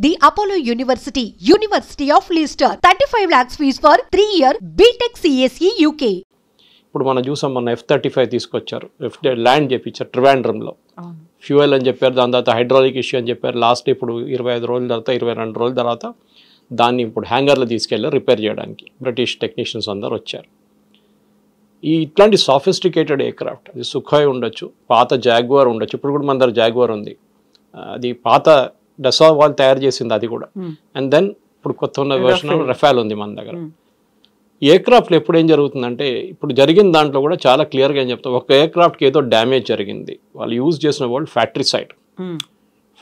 The Apollo University, University of Leicester, 35 lakhs fees for 3-year BTech CSE UK. ఇప్పుడు మనం చూసాం మన F-35 తీసుకొచ్చారు, ల్యాండ్ చేపించారు ట్రివాండ్రంలో. ఫ్యూయల్ అని చెప్పారు, దాని తర్వాత హైడ్రాలిక్ ఇష్యూ అని చెప్పారు. లాస్ట్ ఇప్పుడు 25 రోజుల తర్వాత 22 రోజుల తర్వాత దాన్ని ఇప్పుడు హ్యాంగర్లో తీసుకెళ్ళి రిపేర్ చేయడానికి బ్రిటిష్ టెక్నీషియన్స్ అందరు వచ్చారు. ఇట్లాంటి సాఫిస్టికేటెడ్ ఎయిర్క్రాఫ్ట్, అది సుఖాయ్ ఉండొచ్చు, పాత జాగ్వార్ ఉండొచ్చు. ఇప్పుడు కూడా మన దగ్గర జాగ్వార్ ఉంది, అది పాత డసా వాళ్ళు తయారు చేసింది అది కూడా. అండ్ దెన్ ఇప్పుడు కొత్త ఉన్న వర్షన్ రఫాల్ ఉంది మన దగ్గర. ఎయిర్క్రాఫ్ట్లో ఎప్పుడు ఏం జరుగుతుందంటే, ఇప్పుడు జరిగిన దాంట్లో కూడా చాలా క్లియర్గా ఏం చెప్తాం, ఒక ఎయిర్క్రాఫ్ట్కి ఏదో డ్యామేజ్ జరిగింది, వాళ్ళు యూజ్ చేసిన వర్డ్ ఫ్యాక్టరీసైడ్.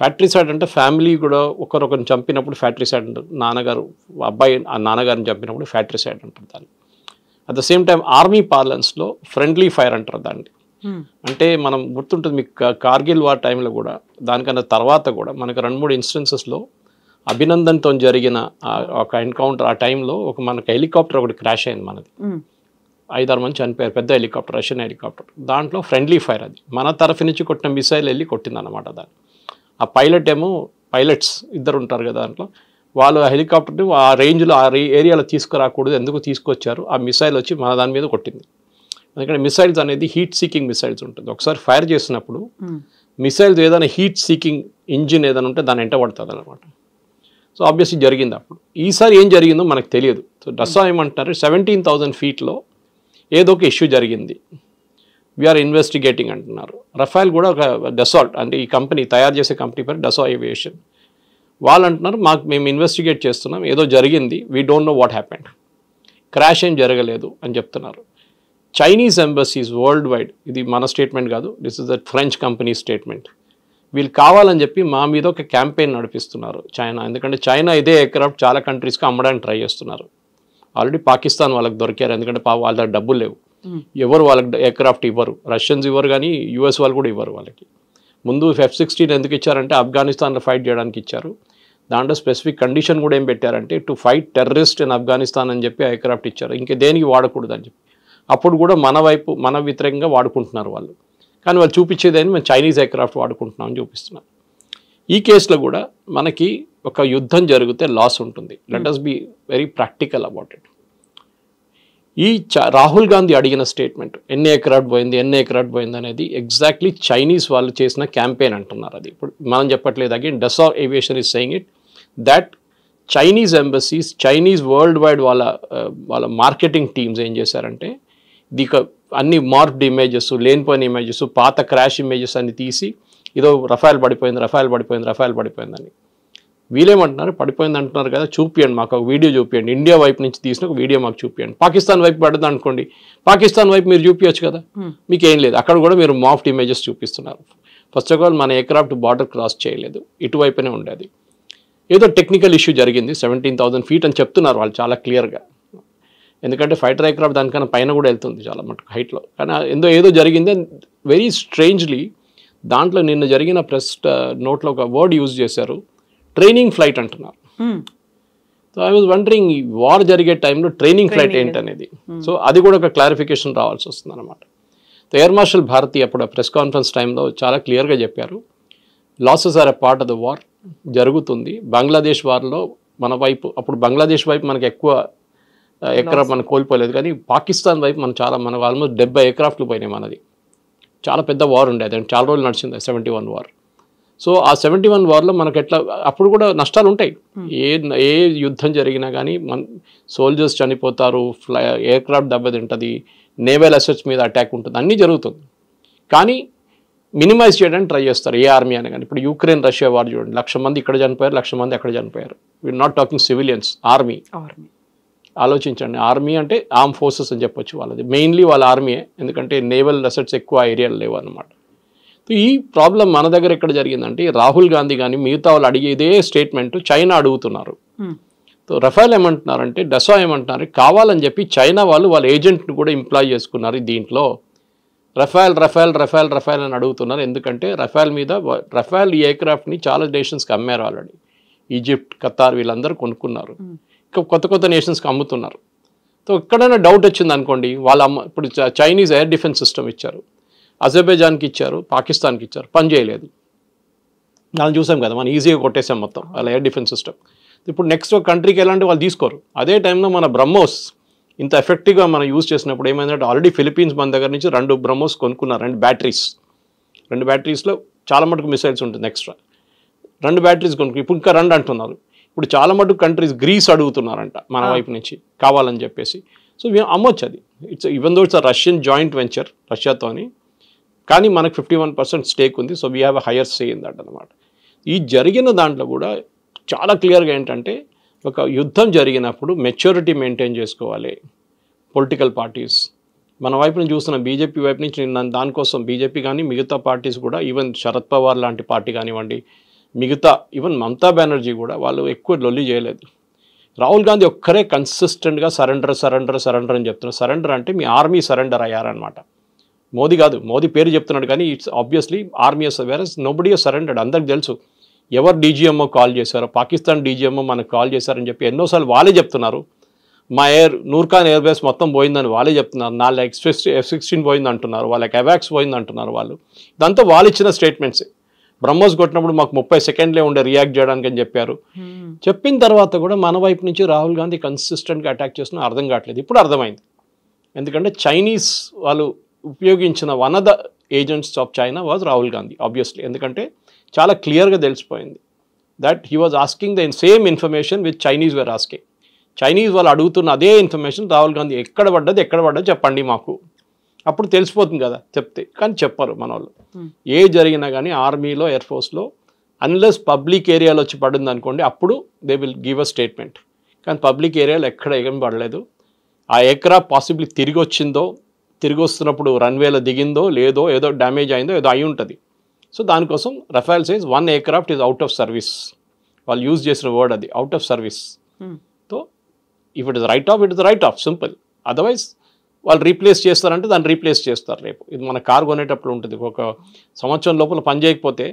ఫ్యాక్టరీసైడ్ అంటే ఫ్యామిలీ కూడా ఒకరిని చంపినప్పుడు ఫ్యాక్టరీసైడ్ అంటారు. నాన్నగారు అబ్బాయి ఆ నాన్నగారిని చంపినప్పుడు ఫ్యాక్టరీసైడ్ అంటారు దాన్ని. At the same time army పార్లెన్స్లో ఫ్రెండ్లీ ఫైర్ అంటారు దాన్ని. అంటే మనం గుర్తుంటుంది మీకు, కార్గిల్ వార్ టైంలో కూడా దానికన్నా తర్వాత కూడా మనకు 2-3 ఇన్స్టెన్సెస్లో అభినందన్తో జరిగిన ఒక ఎన్కౌంటర్, ఆ టైంలో మనకు హెలికాప్టర్ ఒకటి క్రాష్ అయింది మనది, 5-6 మంది చనిపోయారు. పెద్ద హెలికాప్టర్, రష్యన్ హెలికాప్టర్. దాంట్లో ఫ్రెండ్లీ ఫైర్, అది మన తరఫు నుంచి కొట్టిన మిసైల్ వెళ్ళి కొట్టింది అనమాట దాన్ని. ఆ పైలట్స్ ఇద్దరు ఉంటారు కదా దాంట్లో, వాళ్ళు ఆ హెలికాప్టర్ని ఆ రేంజ్లో ఆ ఏరియాలో తీసుకురాకూడదు, ఎందుకు తీసుకొచ్చారు, ఆ మిసైల్ వచ్చి మన దాని మీద కొట్టింది. ఎందుకంటే మిసైల్స్ అనేది హీట్ సీకింగ్ మిసైల్స్ ఉంటుంది. ఒకసారి ఫైర్ చేసినప్పుడు మిసైల్స్ ఏదైనా హీట్ సీకింగ్ ఇంజిన్ ఏదైనా ఉంటే దాన్ని ఎంట పడుతుంది అనమాట. సో ఆబ్వియస్లీ జరిగింది. అప్పుడు ఈసారి ఏం జరిగిందో మనకు తెలియదు. సో డసా ఏమంటారు, 17,000 ఫీట్లో ఏదో ఒక ఇష్యూ జరిగింది, వీఆర్ ఇన్వెస్టిగేటింగ్ అంటున్నారు. రఫాల్ కూడా ఒక డసాల్ట్ అంటే ఈ కంపెనీ తయారు చేసే కంపెనీ పేరు డసా ఏవియేషన్. వాళ్ళు అంటున్నారు మేము ఇన్వెస్టిగేట్ చేస్తున్నాం, ఏదో జరిగింది, we don't know what happened, crash ఏం జరగలేదు అని చెప్తున్నారు. చైనీస్ ఎంబసీస్ వరల్డ్ వైడ్, ఇది మన స్టేట్మెంట్ కాదు, this is the French company statement, వీళ్ళు కావాలని చెప్పి మా మీద ఒక క్యాంపెయిన్ నడిపిస్తున్నారు చైనా. ఎందుకంటే చైనా ఇదే ఎయిర్క్రాఫ్ట్ చాలా కంట్రీస్కి అమ్మడానికి ట్రై చేస్తున్నారు. ఆల్రెడీ పాకిస్తాన్ వాళ్ళకి దొరికారు, ఎందుకంటే వాళ్ళ దగ్గర డబ్బులు లేవు, ఎవరు వాళ్ళకి ఎయిర్క్రాఫ్ట్ ఇవ్వరు, రష్యన్స్ ఇవ్వరు, కానీ యూఎస్ వాళ్ళు కూడా ఇవ్వరు వాళ్ళకి. ముందు F-16 ఎందుకు ఇచ్చారంటే ఆఫ్ఘనిస్తాన్లో ఫైట్ చేయడానికి ఇచ్చారు. దాంట్లో స్పెసిఫిక్ కండిషన్ కూడా ఏం పెట్టారంటే, to fight terrorist in Afghanistan అని చెప్పి ఎయిర్క్రాఫ్ట్ ఇచ్చారు, ఇంకే దేనికి వాడకూడదు అని చెప్పి. అప్పుడు కూడా మన వ్యతిరేకంగా వాడుకుంటున్నారు వాళ్ళు, కానీ వాళ్ళు చూపించేదని మేము చైనీస్ ఎయిర్క్రాఫ్ట్ వాడుకుంటున్నామని చూపిస్తున్నారు. ఈ కేసులో కూడా మనకి ఒక యుద్ధం జరిగితే లాస్ ఉంటుంది. Let us be very practical about it. Rahul Gandhi అడిగిన స్టేట్మెంట్, ఎన్ని ఎయిర్క్రాఫ్ట్ పోయింది అనేది ఎగ్జాక్ట్లీ చైనీస్ వాళ్ళు చేసిన క్యాంపెయిన్ అంటున్నారు. అది ఇప్పుడు మనం చెప్పట్లేదు. Again డసా aviation is saying it that Chinese embassies, Chinese world wide వాళ్ళ మార్కెటింగ్ టీమ్స్ ఏం చేశారంటే, అన్ని మార్క్డ్ ఇమేజెస్, లేనిపోయిన ఇమేజెస్, పాత క్రాష్ ఇమేజెస్ అన్ని తీసి ఏదో రఫాల్ పడిపోయిందని. వీళ్ళేమంటున్నారు, పడిపోయింది అంటున్నారు కదా, చూపియండి మాకు ఒక వీడియో చూపియండి, ఇండియా వైపు నుంచి తీసిన ఒక వీడియో మాకు చూపియండి. పాకిస్తాన్ వైపు పడదు అనుకోండి, పాకిస్తాన్ వైపు మీరు చూపించచ్చు కదా, మీకు ఏం లేదు. అక్కడ కూడా మీరు మాఫ్డ్ ఇమేజెస్ చూపిస్తున్నారు. ఫస్ట్ ఆఫ్ ఆల్ మన ఎయిర్క్రాఫ్ట్ బార్డర్ క్రాస్ చేయలేదు, ఇటువైపునే ఉండేది. ఏదో టెక్నికల్ ఇష్యూ జరిగింది, 17,000 ఫీట్ అని చెప్తున్నారు వాళ్ళు చాలా క్లియర్గా. ఎందుకంటే ఫైటర్ ఎయిర్క్రాఫ్ట్ దానికన్నా పైన కూడా వెళ్తుంది చాలా మటుకు హైట్లో, కానీ ఏదో జరిగింది. వెరీ స్ట్రేంజ్లీ దాంట్లో నిన్న జరిగిన ప్రెస్ నోట్లో ఒక వర్డ్ యూజ్ చేశారు, ట్రైనింగ్ ఫ్లైట్ అంటున్నారు. సో ఐ వాజ్ వండరింగ్, ఈ వార్ జరిగే టైంలో ట్రైనింగ్ ఫ్లైట్ ఏంటనేది. సో అది కూడా ఒక క్లారిఫికేషన్ రావాల్సి వస్తుంది అనమాట. ఎయిర్ మార్షల్ భారతి అప్పుడు ప్రెస్ కాన్ఫరెన్స్ టైంలో చాలా క్లియర్గా చెప్పారు, losses are a part of the war, జరుగుతుంది. బంగ్లాదేశ్ వార్లో మన వైపు, అప్పుడు బంగ్లాదేశ్ వైపు మనకు ఎక్కువ ఎయిర్క్రాఫ్ట్ మనం కోల్పోలేదు, కానీ పాకిస్తాన్ వైపు మనకు ఆల్మోస్ట్ 70 ఎయిర్క్రాఫ్ట్లు పోయినాయి మనది. చాలా పెద్ద వార్ ఉండేది, చాలా రోజులు నడిచింది 71 వార్. సో ఆ 71 వార్లో మనకు ఎట్లా, అప్పుడు కూడా నష్టాలు ఉంటాయి. ఏ యుద్ధం జరిగినా కానీ సోల్జర్స్ చనిపోతారు, ఎయిర్క్రాఫ్ట్ దెబ్బతింటుంది, నేవల్ అసెట్స్ మీద అటాక్ ఉంటుంది, అన్నీ జరుగుతుంది. కానీ మినిమైజ్ చేయడానికి ట్రై చేస్తారు ఏ ఆర్మీ అని. కానీ ఇప్పుడు యుక్రెయిన్ రష్యా వార్ చూడండి, 1,00,000 మంది ఇక్కడ చనిపోయారు, 1,00,000 మంది అక్కడ చనిపోయారు. We are not talking civilians, army. ఆలోచించండి, ఆర్మీ అంటే ఆర్మ్ ఫోర్సెస్ అని చెప్పొచ్చు వాళ్ళది, మెయిన్లీ వాళ్ళ ఆర్మీయే, ఎందుకంటే నేవల్ అసెట్స్ ఎక్కువ ఏరియాలు లేవు అన్నమాట. ఈ ప్రాబ్లం మన దగ్గర ఎక్కడ జరిగిందంటే, రాహుల్ గాంధీ కానీ మిగతా వాళ్ళు అడిగే ఇదే స్టేట్మెంట్ చైనా అడుగుతున్నారు. సో రఫాల్ ఏమంటున్నారంటే, డసా ఏమంటున్నారు, కావాలని చెప్పి చైనా వాళ్ళ ఏజెంట్ని కూడా ఎంప్లాయ్ చేసుకున్నారు దీంట్లో. రఫాల్ అని అడుగుతున్నారు. ఎందుకంటే రఫాల్ ఈ ఎయిర్క్రాఫ్ట్ని చాలా నేషన్స్కి అమ్మారు ఆల్రెడీ. ఈజిప్ట్, ఖతార్ వీళ్ళందరూ కొనుక్కున్నారు, కొత్త నేషన్స్కి అమ్ముతున్నారు. సో ఎక్కడైనా డౌట్ వచ్చింది అనుకోండి, ఇప్పుడు చైనీస్ ఎయిర్ డిఫెన్స్ సిస్టమ్ ఇచ్చారు, అజర్బైజాన్కి ఇచ్చారు, పాకిస్తాన్కి ఇచ్చారు, పని చేయలేదు. మనం చూసాం కదా, మనం ఈజీగా కొట్టేసాం మొత్తం వాళ్ళ ఎయిర్ డిఫెన్స్ సిస్టమ్. ఇప్పుడు నెక్స్ట్ ఒక కంట్రీకి ఎలాంటి వాళ్ళు తీసుకోరు. అదే టైంలో మన బ్రహ్మోస్ ఇంత ఎఫెక్టివ్గా మనం యూజ్ చేసినప్పుడు ఏమైందంటే ఆల్రెడీ ఫిలిపీన్స్ మన దగ్గర నుంచి 2 బ్రహ్మోస్ కొనుక్కున్నారు, 2 బ్యాటరీస్లో చాలా మటుకు మిసైల్స్ ఉంటుంది ఎక్స్ట్రా. 2 బ్యాటరీస్ కొనుక్కు ఇప్పుడు ఇంకా 2 అంటున్నారు. ఇప్పుడు చాలా మటుకు కంట్రీస్ గ్రీస్ అడుగుతున్నారంట మన వైపు నుంచి కావాలని చెప్పేసి. సో అమ్మొచ్చు అది. Even though it's Russian joint venture రష్యాతోని, కానీ మనకు 51% స్టేక్ ఉంది. So we have a higher say in that అనమాట. ఈ జరిగిన దాంట్లో కూడా చాలా క్లియర్గా ఏంటంటే ఒక యుద్ధం జరిగినప్పుడు మెచ్యూరిటీ మెయింటైన్ చేసుకోవాలి పొలిటికల్ పార్టీస్. మన వైపు నుంచి చూస్తున్న బీజేపీ వైపు నుంచి దానికోసం బీజేపీ కానీ మిగతా పార్టీస్ కూడా, ఈవెన్ శరద్ పవార్ లాంటి పార్టీ కానివ్వండి, మిగతా ఈవెన్ మమతా బెనర్జీ కూడా వాళ్ళు ఎక్కువ లొల్లి చేయలేదు. రాహుల్ గాంధీ ఒక్కరే కన్సిస్టెంట్గా సరెండర్ అని చెప్తున్నారు. సరెండర్ అంటే మీ ఆర్మీ సరెండర్ అయ్యారనమాట. మోదీ కాదు, మోదీ పేరు చెప్తున్నాడు కానీ it's obviously army whereas nobody surrendered. అందరికి తెలుసు ఎవరు డీజీఎంఓ కాల్ చేశారో, పాకిస్తాన్ డీజీఎంఓ మనకు కాల్ చేశారని చెప్పి ఎన్నోసార్లు వాళ్ళే చెప్తున్నారు. మా నూర్ఖాన్ ఎయిర్ బేస్ మొత్తం పోయిందని వాళ్ళే చెప్తున్నారు. 4 F-16 పోయింది అంటున్నారు, వాళ్ళకి అవాక్స్ పోయింది అంటున్నారు వాళ్ళు. ఇదంతా వాళ్ళు ఇచ్చిన స్టేట్మెంట్స్. బ్రహ్మోస్ కొట్టినప్పుడు మాకు 30 సెకండ్లే ఉండే రియాక్ట్ చేయడానికి అని చెప్పారు. చెప్పిన తర్వాత కూడా మన వైపు నుంచి రాహుల్ గాంధీ కన్సిస్టెంట్గా అటాక్ చేస్తున్నా అర్థం కావట్లేదు. ఇప్పుడు అర్థమైంది. ఎందుకంటే చైనీస్ వాళ్ళు ఉపయోగించిన one of the agents of China was Rahul Gandhi obviously. ఎందుకంటే చాలా క్లియర్గా తెలిసిపోయింది that he was asking the same information with Chinese were asking. Chinese వాళ్ళు అడుగుతున్న అదే ఇన్ఫర్మేషన్ రాహుల్ గాంధీ ఎక్కడ పడ్డది చెప్పండి మాకు, అప్పుడు తెలిసిపోతుంది కదా చెప్తే. కానీ చెప్పరు మన వాళ్ళు. ఏ జరిగినా కానీ ఆర్మీలో ఎయిర్ ఫోర్స్లో అన్లెస్ పబ్లిక్ ఏరియాలో వచ్చి పడింది అనుకోండి, అప్పుడు they will give a statement. కానీ పబ్లిక్ ఏరియాలో ఎక్కడ ఏం పడలేదు. ఆ ఎయిర్క్రాఫ్ట్ పాసిబ్లీ తిరిగి వస్తున్నప్పుడు రన్వేలో దిగిందో లేదో, ఏదో డ్యామేజ్ అయిందో ఏదో అయి ఉంటుంది. సో దానికోసం Rafale says 1 aircraft is out of service. వాళ్ళు యూజ్ చేసిన వర్డ్ అది, out of service. So if it is right of simple. Otherwise వాళ్ళు రీప్లేస్ చేస్తారంటే దాన్ని రీప్లేస్ చేస్తారు రేపు. ఇది మన కార్ కొనేటప్పుడు ఉంటుంది, ఒక సంవత్సరం లోపల పని చేయకపోతే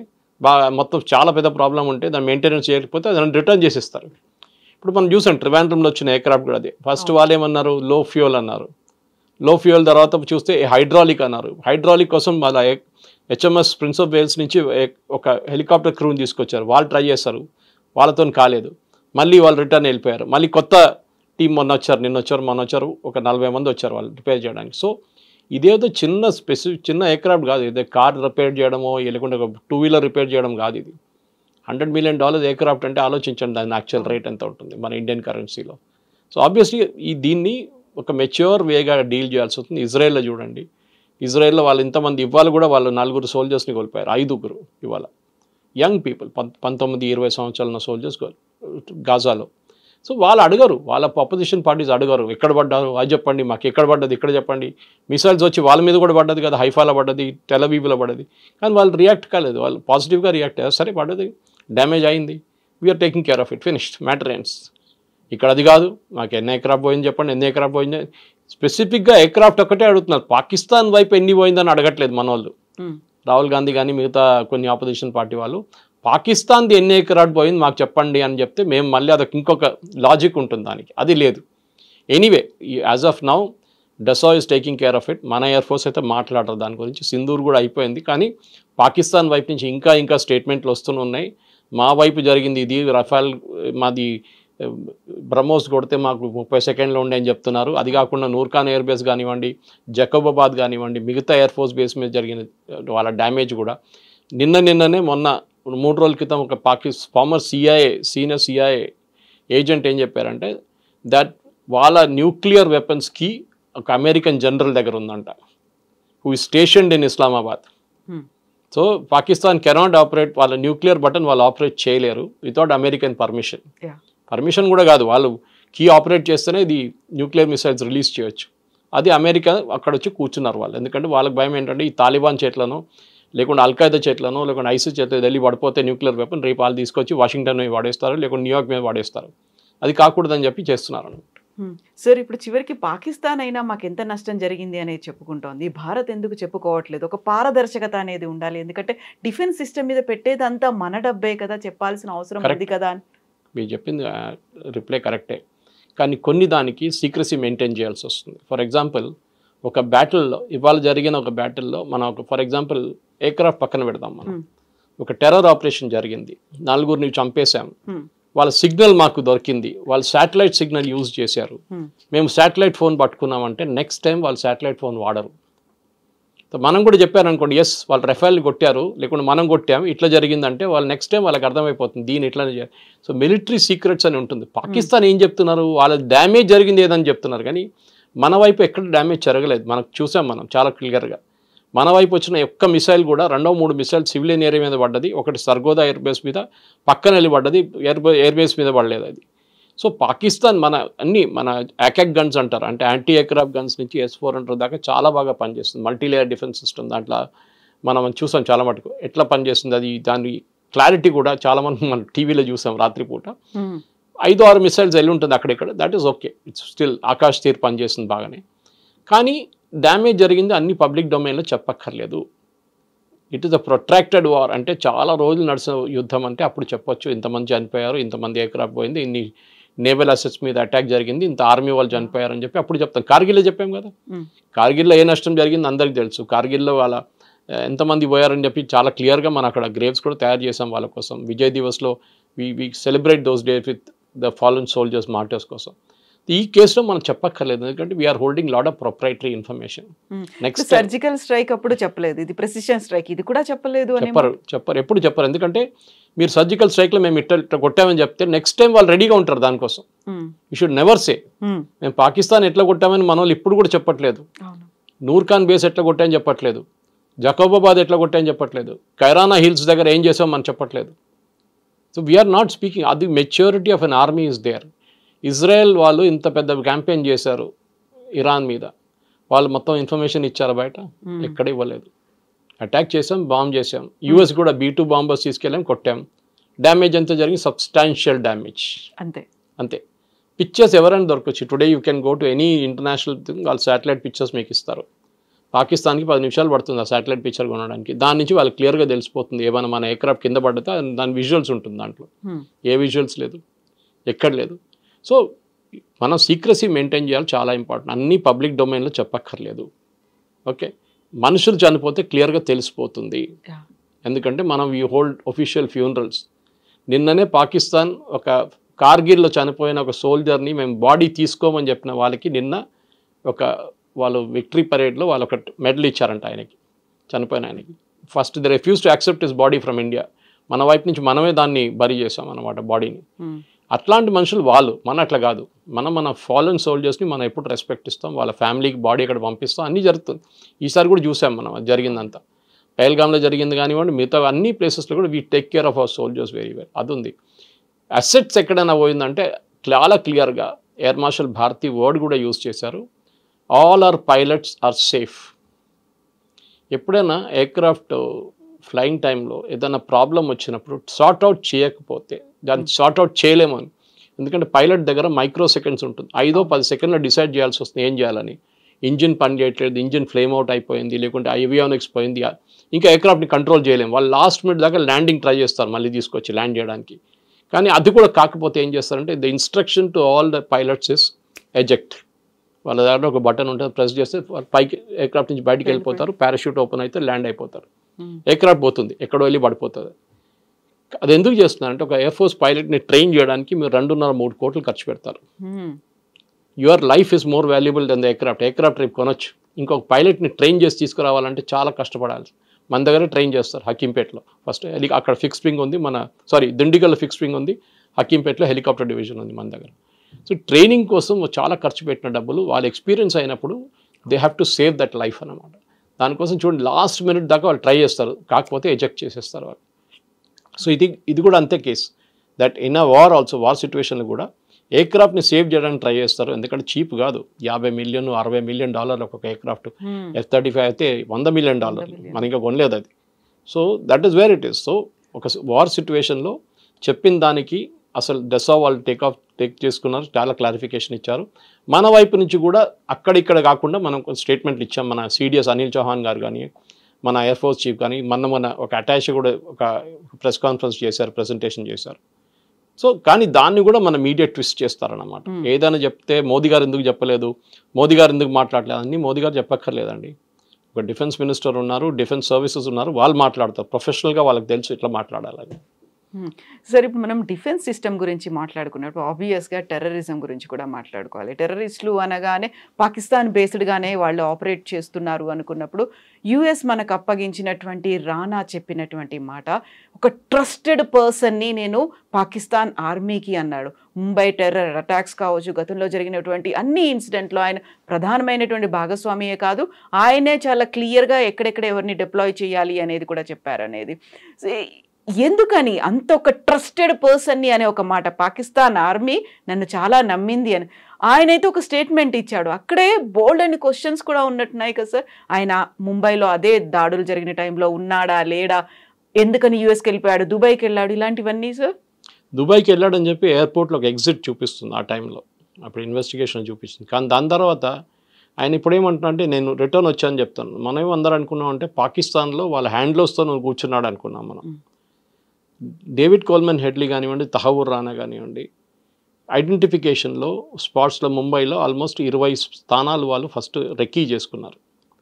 మొత్తం చాలా పెద్ద ప్రాబ్లం ఉంటే దాన్ని మెయింటెనెన్స్ చేయకపోతే దాన్ని రిటర్న్ చేసేస్తారు. ఇప్పుడు మనం చూసాం ట్రివాండ్రంలో వచ్చిన ఎయిర్క్రాఫ్ట్ కూడా అదే. ఫస్ట్ వాళ్ళు ఏమన్నారు, లో ఫ్యూయల్ అన్నారు. లో ఫ్యూయల్ తర్వాత చూస్తే హైడ్రాలిక్ అన్నారు. హైడ్రాలిక్ కోసం వాళ్ళ HMS ప్రిన్స్ ఆఫ్ వేల్స్ నుంచి ఒక హెలికాప్టర్ క్రూని తీసుకొచ్చారు. వాళ్ళు ట్రై చేస్తారు, వాళ్ళతో కాలేదు. మళ్ళీ వాళ్ళు రిటర్న్ వెళ్ళిపోయారు. మళ్ళీ కొత్త టీం మొన్న వచ్చారు ఒక 40 మంది వచ్చారు వాళ్ళు రిపేర్ చేయడానికి. సో ఇదేదో చిన్న ఎయిర్క్రాఫ్ట్ కాదు. ఇదే కార్ రిపేర్ చేయడమో లేకుంటే ఒక 2 వీలర్ రిపేర్ చేయడం కాదు. ఇది $100 million ఎయిర్క్రాఫ్ట్ అంటే ఆలోచించండి దాని యాక్చువల్ రేట్ ఎంత ఉంటుంది మన ఇండియన్ కరెన్సీలో. సో ఆబ్వియస్లీ దీన్ని ఒక మెచ్యూర్ వేగా డీల్ చేయాల్సి వస్తుంది. ఇజ్రాయెల్లో చూడండి, ఇజ్రాయెల్లో వాళ్ళు ఇంతమంది ఇవాళ కూడా వాళ్ళు 4 సోల్జర్స్ని కోల్పోయారు, 5 ఇవాళ యంగ్ పీపుల్ 19-20 సంవత్సరాల ఉన్న సోల్జర్స్ గాజాలో. సో వాళ్ళు అడగరు, వాళ్ళ అపోజిషన్ పార్టీస్ అడగరు ఎక్కడ పడ్డారు అది చెప్పండి, మాకు ఎక్కడ పడ్డది ఇక్కడ చెప్పండి. మిసైల్స్ వచ్చి వాళ్ళ మీద కూడా పడ్డది కదా, హైఫాలో పడ్డది, టెలవీవ్లో పడ్డది. కానీ వాళ్ళు రియాక్ట్ కాలేదు, వాళ్ళు పాజిటివ్గా రియాక్ట్ అయ్యారు. సరే పడ్డది, డ్యామేజ్ అయింది, we are taking care of it, finished, matter ends. ఇక్కడ అది కాదు, మాకు ఎన్ని ఎయిర్క్రాఫ్ట్ పోయింది చెప్పండి, ఎన్ని ఎయిర్క్రాఫ్ట్ పోయింది. స్పెసిఫిక్గా ఎయిర్క్రాఫ్ట్ ఒకటే అడుగుతున్నారు, పాకిస్తాన్ వైపు ఎన్ని పోయిందని అడగట్లేదు మన వాళ్ళు. రాహుల్ గాంధీ కానీ మిగతా కొన్ని ఆపోజిషన్ పార్టీ వాళ్ళు పాకిస్తాన్ది ఎన్ని ఎయిర్క్రాఫ్ట్ పోయింది మాకు చెప్పండి అని చెప్తే మేము మళ్ళీ అదొక ఇంకొక లాజిక్ ఉంటుంది దానికి, అది లేదు. Anyway as of now డసా is taking care of it. మన ఎయిర్ ఫోర్స్ అయితే మాట్లాడరు దాని గురించి. సింధూర్ కూడా అయిపోయింది, కానీ పాకిస్తాన్ వైపు నుంచి ఇంకా స్టేట్మెంట్లు వస్తూనే ఉన్నాయి. మా వైపు జరిగింది ఇది, రఫాల్ మాది బ్రహ్మోస్ కొడితే మాకు 30 సెకండ్లు ఉండే అని చెప్తున్నారు. అది కాకుండా నూర్ఖాన్ ఎయిర్ బేస్ కానివ్వండి, జకోబాబాద్ కానివ్వండి, మిగతా ఎయిర్ ఫోర్స్ బేస్ మీద జరిగిన వాళ్ళ డ్యామేజ్ కూడా నిన్ననే మొన్న 3 రోజుల క్రితం ఒక ఫార్మర్ సీనియర్ CIA ఏజెంట్ ఏం చెప్పారంటే దట్ వాళ్ళ న్యూక్లియర్ వెపన్స్కి ఒక అమెరికన్ జనరల్ దగ్గర ఉందంట, who is స్టేషన్డ్ in Islamabad. So Pakistan cannot operate, వాళ్ళ న్యూక్లియర్ బటన్ వాళ్ళు ఆపరేట్ చేయలేరు వితౌట్ అమెరికన్ పర్మిషన్ కూడా కాదు, వాళ్ళు కీ ఆపరేట్ చేస్తేనే ఇది న్యూక్లియర్ మిసైల్స్ రిలీజ్ చేయొచ్చు. అది అమెరికా అక్కడ వచ్చి కూర్చున్నారు వాళ్ళు. ఎందుకంటే వాళ్ళకి భయం ఏంటంటే ఈ తాలిబాన్ చేట్లను లేకుంటే అల్ఖైదా చేట్లను లేకుంటే ఐసిస్ చేతులు ఢిల్లీ పడిపోతే న్యూక్లియర్ వెపన్ రేపు వాళ్ళు తీసుకొచ్చి వాషింగ్టన్ మీద వాడేస్తారు, లేకుంటే న్యూయార్క్ మీద వాడేస్తారు. అది కాకూడదని చెప్పి చేస్తున్నారు అన్నమాట. సార్ ఇప్పుడు చివరికి పాకిస్తాన్ అయినా మాకు ఎంత నష్టం జరిగింది అనేది చెప్పుకుంటోంది, భారత్ ఎందుకు చెప్పుకోవట్లేదు? ఒక పారదర్శకత అనేది ఉండాలి, ఎందుకంటే డిఫెన్స్ సిస్టమ్ మీద పెట్టేదంతా మన డబ్బే కదా, చెప్పాల్సిన అవసరం ఉంది కదా. మీరు చెప్పింది రిప్లై కరెక్టే, కానీ కొన్ని దానికి సీక్రసీ మెయింటైన్ చేయాల్సి వస్తుంది. ఫర్ ఎగ్జాంపుల్ ఒక బ్యాటిల్లో, ఇవాళ జరిగిన ఒక బ్యాటిల్లో మనం ఫర్ ఎగ్జాంపుల్ ఎయిర్క్రాఫ్ట్ పక్కన పెడతాం మనం, ఒక టెర్రర్ ఆపరేషన్ జరిగింది, 4గురిని చంపేశాం, వాళ్ళ సిగ్నల్ మాకు దొరికింది, వాళ్ళు శాటిలైట్ సిగ్నల్ యూజ్ చేశారు, మేము శాటిలైట్ ఫోన్ పట్టుకున్నామంటే నెక్స్ట్ టైం వాళ్ళు శాటిలైట్ ఫోన్ వాడరు. మనం కూడా చెప్పారు అనుకోండి, ఎస్ వాళ్ళు రఫేల్ కొట్టారు లేకుంటే మనం కొట్టాము ఇట్లా జరిగిందంటే వాళ్ళు నెక్స్ట్ టైం వాళ్ళకి అర్థమైపోతుంది దీని ఇట్లానే చేయాలి. సో మిలిటరీ సీక్రెట్స్ అని ఉంటుంది. పాకిస్తాన్ ఏం చెప్తున్నారు, వాళ్ళ డ్యామేజ్ జరిగింది ఏదని చెప్తున్నారు, కానీ మన వైపు ఎక్కడ డ్యామేజ్ జరగలేదు. మనకు చూసాం మనం చాలా క్లియర్గా. మన వైపు వచ్చిన ఒక్క మిసైల్ కూడా 2-3 మిసైల్ సివిలియన్ ఏరియా మీద పడ్డది, ఒకటి సర్గోదా ఎయిర్ బేస్ మీద పక్కన వెళ్ళి పడ్డది, ఎయిర్ బేస్ మీద పడలేదు అది. సో పాకిస్తాన్ మన యాకాక్ గన్స్ అంటారు, అంటే యాంటీ ఎయిర్క్రాఫ్ట్ గన్స్ నుంచి S-400 దాకా చాలా బాగా పనిచేస్తుంది. మల్టీలేయర్ డిఫెన్స్ సిస్టమ్ దాంట్లో మనం చూసాం చాలా మటుకు ఎట్లా పనిచేస్తుంది. అది దాని క్లారిటీ కూడా చాలా మంది మనం టీవీలో చూసాం రాత్రిపూట. 5-6 మిసైల్స్ వెళ్ళి ఉంటుంది అక్కడిక్కడ, that is okay, it's still Akashteer పనిచేస్తుంది బాగానే. కానీ డ్యామేజ్ జరిగింది అన్ని పబ్లిక్ డొమైన్లో చెప్పక్కర్లేదు. It is a protracted war, అంటే చాలా రోజులు నడిచిన యుద్ధం అంటే అప్పుడు చెప్పొచ్చు ఇంతమంది చనిపోయారు, ఇంతమంది ఎయిర్క్రాఫ్ట్ పోయింది, ఇన్ని నేవల్ అసెట్స్ మీద అటాక్ జరిగింది, ఇంత ఆర్మీ వాళ్ళు చనిపోయారు అని చెప్పి అప్పుడు చెప్తాం. కార్గిల్లో చెప్పాం కదా, కార్గిల్లో ఏ నష్టం జరిగింది అందరికీ తెలుసు. కార్గిల్లో వాళ్ళ ఎంతమంది పోయారని చెప్పి చాలా క్లియర్గా మనం అక్కడ గ్రేవ్స్ కూడా తయారు చేసాం వాళ్ళ కోసం. విజయ్ దివస్లో we celebrate those days with the fallen soldiers martyrs కోసం. ఈ కేసులో మనం చెప్పక్కర్లేదు, ఎందుకంటే we are holding lot of proprietary information. Next surgical strike అప్పుడు చెప్పలేదు, ఇది ప్రెసిషన్ స్ట్రైక్, ఇది కూడా చెప్పలేదు అని చెప్పరు, ఎప్పుడు చెప్పరు. ఎందుకంటే మీరు సర్జికల్ స్ట్రైక్లో మేము ఇట్లా కొట్టామని చెప్తే నెక్స్ట్ టైం వాళ్ళు రెడీగా ఉంటారు దానికోసం. యూ షుడ్ నెవర్ సే మేము పాకిస్తాన్ ఎట్లా కొట్టామని మన వాళ్ళు ఇప్పుడు కూడా చెప్పట్లేదు. నూర్ ఖాన్ బేస్ ఎట్లా కొట్టామని చెప్పట్లేదు, జకోబాబాద్ ఎట్లా కొట్టామని చెప్పట్లేదు, కైరానా హిల్స్ దగ్గర ఏం చేసాం మనం చెప్పట్లేదు. So we are not speaking. అది maturity of an army is there. Israel వాళ్ళు ఇంత పెద్ద క్యాంపెయిన్ చేశారు ఇరాన్ మీద, వాళ్ళు మొత్తం ఇన్ఫర్మేషన్ ఇచ్చారు బయట, ఎక్కడ ఇవ్వలేదు. అటాక్ చేసాం, బాంబ్ చేసాం. యూఎస్ కూడా B-2 బాంబర్స్ తీసుకెళ్ళాం, కొట్టాం. డ్యామేజ్ ఎంత జరిగింది, సబ్స్టాన్షియల్ డ్యామేజ్, అంతే. పిక్చర్స్ ఎవరైనా దొరకచ్చు. Today you can go to any international thing, వాళ్ళు శాటిలైట్ పిక్చర్స్ మీకు ఇస్తారు. పాకిస్తాన్కి 10 నిమిషాలు పడుతుంది ఆ శాటిలైట్ పిక్చర్ కొనడానికి. దాని నుంచి వాళ్ళకి క్లియర్గా తెలిసిపోతుంది ఏమైనా మన ఎయిర్క్రాఫ్ట్ కింద పడితే దాని విజువల్స్ ఉంటుంది దాంట్లో. ఏ విజువల్స్ లేదు, ఎక్కడ లేదు. సో మనం సీక్రసీ మెయింటైన్ చేయాలి, చాలా ఇంపార్టెంట్. అన్నీ పబ్లిక్ డొమైన్లో చెప్పక్కర్లేదు. ఓకే, మనుషులు చనిపోతే క్లియర్గా తెలిసిపోతుంది, ఎందుకంటే మనం వీ హోల్డ్ ఒఫీషియల్ ఫ్యూనరల్స్. నిన్ననే పాకిస్తాన్ ఒక కార్గిల్లో చనిపోయిన ఒక సోల్జర్ని మేము బాడీ తీసుకోమని చెప్పిన వాళ్ళకి నిన్న వాళ్ళు విక్టరీ పరేడ్లో వాళ్ళు ఒక మెడల్ ఇచ్చారంట ఆయనకి, చనిపోయిన ఆయనకి. First they refuse to accept his body from India. మన వైపు నుంచి మనమే దాన్ని బరీ చేసాం అన్నమాట బాడీని. అట్లాంటి మనుషులు వాళ్ళు, మన అట్లా కాదు. మన ఫాలన్ సోల్జర్స్ని మనం ఎప్పుడు రెస్పెక్ట్ ఇస్తాం, వాళ్ళ ఫ్యామిలీకి బాడీ ఇక్కడ పంపిస్తాం, అన్నీ జరుగుతుంది. ఈసారి కూడా చూసాం మనం జరిగిందంతా. పహల్గామ్లో జరిగింది కానివ్వండి, మిగతా అన్ని ప్లేసెస్లో కూడా we take care of our soldiers very well. అది ఉంది. అసెట్స్ ఎక్కడైనా పోయిందంటే చాలా క్లియర్గా ఎయిర్ మార్షల్ భారతి వర్డ్ కూడా యూజ్ చేశారు, all our pilots are safe. ఎప్పుడైనా ఎయిర్క్రాఫ్ట్ ఫ్లయింగ్ టైంలో ఏదైనా ప్రాబ్లం వచ్చినప్పుడు సార్ట్అవుట్ చేయకపోతే దాన్ని సార్ట్అవుట్ చేయలేము అని. ఎందుకంటే పైలట్ దగ్గర మైక్రో సెకండ్స్ ఉంటుంది, 5-10 సెకండ్లో డిసైడ్ చేయాల్సి వస్తుంది ఏం చేయాలని. ఇంజిన్ పని చేయట్లేదు, ఇంజిన్ ఫ్లేమ్ అవుట్ అయిపోయింది, లేకుంటే ఏవియానిక్స్ పోయింది, ఇంకా ఎయిర్క్రాఫ్ట్ని కంట్రోల్ చేయలేము. వాళ్ళు లాస్ట్ మినిట్ దాకా ల్యాండింగ్ ట్రై చేస్తారు మళ్ళీ తీసుకొచ్చి ల్యాండ్ చేయడానికి. కానీ అది కూడా కాకపోతే ఏం చేస్తారంటే the instruction to all the pilots is eject. వాళ్ళ దగ్గర ఒక బటన్ ఉంటుంది, ప్రెస్ చేస్తే పైకి ఎయిర్క్రాఫ్ట్ నుంచి బయటికి వెళ్ళిపోతారు, పారాషూట్ ఓపెన్ అయితే ల్యాండ్ అయిపోతారు. ఎయిర్క్రాఫ్ట్ పోతుంది, ఎక్కడో వెళ్ళి పడిపోతుంది. అది ఎందుకు చేస్తున్నారంటే ఒక ఎయిర్ ఫోర్స్ పైలట్ని ట్రైన్ చేయడానికి మీరు 2.5-3 కోట్లు ఖర్చు పెడతారు. Your life is more valuable than the aircraft. Aircraft రేపు కొనొచ్చు, ఇంకొక పైలట్ని ట్రైన్ చేసి తీసుకురావాలంటే చాలా కష్టపడాలి. మన దగ్గర ట్రైన్ చేస్తారు హకీంపేటలో. ఫస్ట్ అక్కడ ఫిక్స్ వింగ్ ఉంది, దిండిగల్లో ఫిక్స్ వింగ్ ఉంది, హకీంపేటలో హెలికాప్టర్ డివిజన్ ఉంది మన దగ్గర. సో ట్రైనింగ్ కోసం చాలా ఖర్చు పెట్టిన డబ్బులు వాళ్ళు ఎక్స్పీరియన్స్ అయినప్పుడు they have to save that life అన్నమాట. దానికోసం చూడండి లాస్ట్ మినిట్ దాకా వాళ్ళు ట్రై చేస్తారు, కాకపోతే ఎజెక్ట్ చేసేస్తారు వాళ్ళు. సో ఇది కూడా అంతే case. That in a war also, war సిచ్యువేషన్లో కూడా ఎయిర్క్రాఫ్ట్ని సేవ్ చేయడానికి ట్రై చేస్తారు. ఎందుకంటే చీప్ కాదు, $50 మిలియన్ $60 మిలియన్ ఒక్కొక్క ఎయిర్క్రాఫ్ట్. F-35 అయితే $100 మిలియన్, మనం ఇంకా కొనలేదు అది. So that is where it is. So ఒక వార్ సిచ్యువేషన్లో చెప్పిన దానికి అసలు డెసా వాళ్ళు టేక్ చేసుకున్నారు, చాలా క్లారిఫికేషన్ ఇచ్చారు. మన వైపు నుంచి కూడా అక్కడిక్కడ కాకుండా మనం కొన్ని స్టేట్మెంట్లు ఇచ్చాం. మన CDS అనిల్ చౌహాన్ గారు కానీ, మన ఎయిర్ ఫోర్స్ చీఫ్ కానీ, మన ఒక అటాచ్ కూడా ఒక ప్రెస్ కాన్ఫరెన్స్ చేశారు, ప్రెజెంటేషన్ చేశారు. సో కానీ దాన్ని కూడా మన మీడియా ట్విస్ట్ చేస్తారన్నమాట. ఏదైనా చెప్తే మోదీ గారు ఎందుకు చెప్పలేదు, మోదీ గారు ఎందుకు మాట్లాడలేదు, అన్నీ మోదీ గారు చెప్పక్కర్లేదండి. ఒక డిఫెన్స్ మినిస్టర్ ఉన్నారు, డిఫెన్స్ సర్వీసెస్ ఉన్నారు, వాళ్ళు మాట్లాడతారు ప్రొఫెషనల్గా, వాళ్ళకి తెలుసు ఇట్లా మాట్లాడాలని. సార్ ఇప్పుడు మనం డిఫెన్స్ సిస్టమ్ గురించి మాట్లాడుకున్నప్పుడు ఆబ్వియస్గా టెర్రరిజం గురించి కూడా మాట్లాడుకోవాలి. టెర్రరిస్టులు అనగానే పాకిస్తాన్ బేస్డ్గానే వాళ్ళు ఆపరేట్ చేస్తున్నారు అనుకున్నప్పుడు యుఎస్ మనకు అప్పగించినటువంటి రానా చెప్పినటువంటి మాట, ఒక ట్రస్టెడ్ పర్సన్ని నేను పాకిస్తాన్ ఆర్మీకి అన్నాడు. ముంబై టెర్రర్ అటాక్స్ కావచ్చు, గతంలో జరిగినటువంటి అన్ని ఇన్సిడెంట్లో ఆయన ప్రధానమైనటువంటి భాగస్వామియే కాదు, ఆయనే చాలా క్లియర్గా ఎక్కడెక్కడ ఎవరిని డిప్లాయ్ చేయాలి అనేది కూడా చెప్పారనేది. ఎందుకని అంత ఒక ట్రస్టెడ్ పర్సన్ని అనే ఒక మాట, పాకిస్తాన్ ఆర్మీ నన్ను చాలా నమ్మింది అని ఆయనైతే ఒక స్టేట్మెంట్ ఇచ్చాడు. అక్కడే బోల్డ్ అని క్వశ్చన్స్ కూడా ఉన్నట్టున్నాయి కదా సార్. ఆయన ముంబైలో అదే దాడులు జరిగిన టైంలో ఉన్నాడా లేడా, ఎందుకని యూఎస్కి వెళ్ళిపోయాడు, దుబాయ్కి వెళ్ళాడు, ఇలాంటివన్నీ సార్. దుబాయ్కి వెళ్ళాడని చెప్పి ఎయిర్పోర్ట్లో ఒక ఎగ్జిట్ చూపిస్తుంది ఆ టైంలో, అప్పుడు ఇన్వెస్టిగేషన్ చూపించింది. కానీ దాని తర్వాత ఆయన ఇప్పుడు ఏమంటున్నా అంటే నేను రిటర్న్ వచ్చాను చెప్తాను. మనం అందరూ అనుకున్నాం అంటే పాకిస్తాన్లో వాళ్ళ హ్యాండ్లోస్తో నువ్వు కూర్చున్నాడు అనుకున్నాం మనం. డేవిడ్ కోల్మెన్ హెడ్లీ కానివ్వండి, తహవూర్ రానా కానివ్వండి, ఐడెంటిఫికేషన్లో స్పాట్స్లో ముంబైలో ఆల్మోస్ట్ 20 స్థానాలు వాళ్ళు ఫస్ట్ రెక్కీ చేసుకున్నారు.